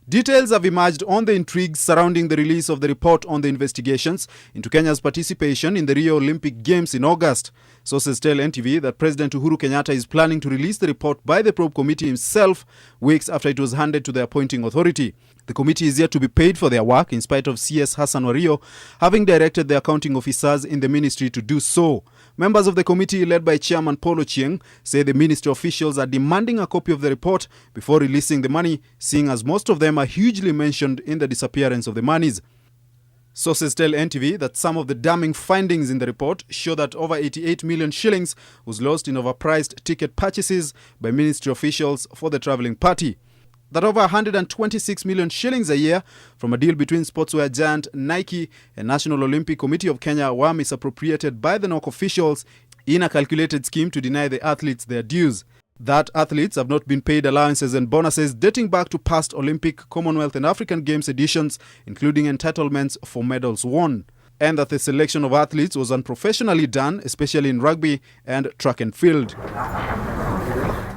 Details have emerged on the intrigues surrounding the release of the report on the investigations into Kenya's participation in the Rio Olympic Games in August. Sources tell NTV that President Uhuru Kenyatta is planning to release the report by the probe committee himself weeks after it was handed to the appointing authority. The committee is yet to be paid for their work in spite of CS Hassan Wario having directed the accounting officers in the ministry to do so. Members of the committee, led by Chairman Paul Ochieng, say the ministry officials are demanding a copy of the report before releasing the money, seeing as most of them are hugely mentioned in the disappearance of the monies. Sources tell NTV that some of the damning findings in the report show that over 88 million shillings was lost in overpriced ticket purchases by ministry officials for the travelling party. That over 126 million shillings a year from a deal between sportswear giant Nike and National Olympic Committee of Kenya were misappropriated by the NOC officials in a calculated scheme to deny the athletes their dues. That athletes have not been paid allowances and bonuses dating back to past Olympic, Commonwealth and African Games editions, including entitlements for medals won. And that the selection of athletes was unprofessionally done, especially in rugby and track and field.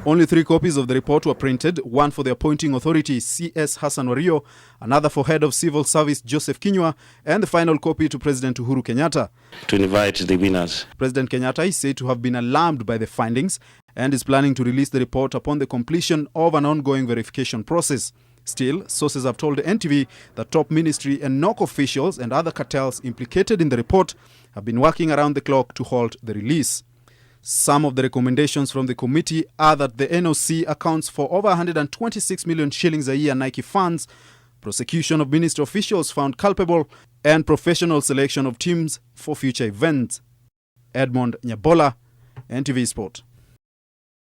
Only 3 copies of the report were printed, one for the appointing authority CS Hassan Wario, another for Head of Civil Service Joseph Kinyua, and the final copy to President Uhuru Kenyatta. To invite the winners. President Kenyatta is said to have been alarmed by the findings and is planning to release the report upon the completion of an ongoing verification process. Still, sources have told NTV that top ministry and NOC officials and other cartels implicated in the report have been working around the clock to halt the release. Some of the recommendations from the committee are that the NOC accounts for over 126 million shillings a year Nike funds, prosecution of ministry officials found culpable, and professional selection of teams for future events. Edmond Nyabola, NTV Sport.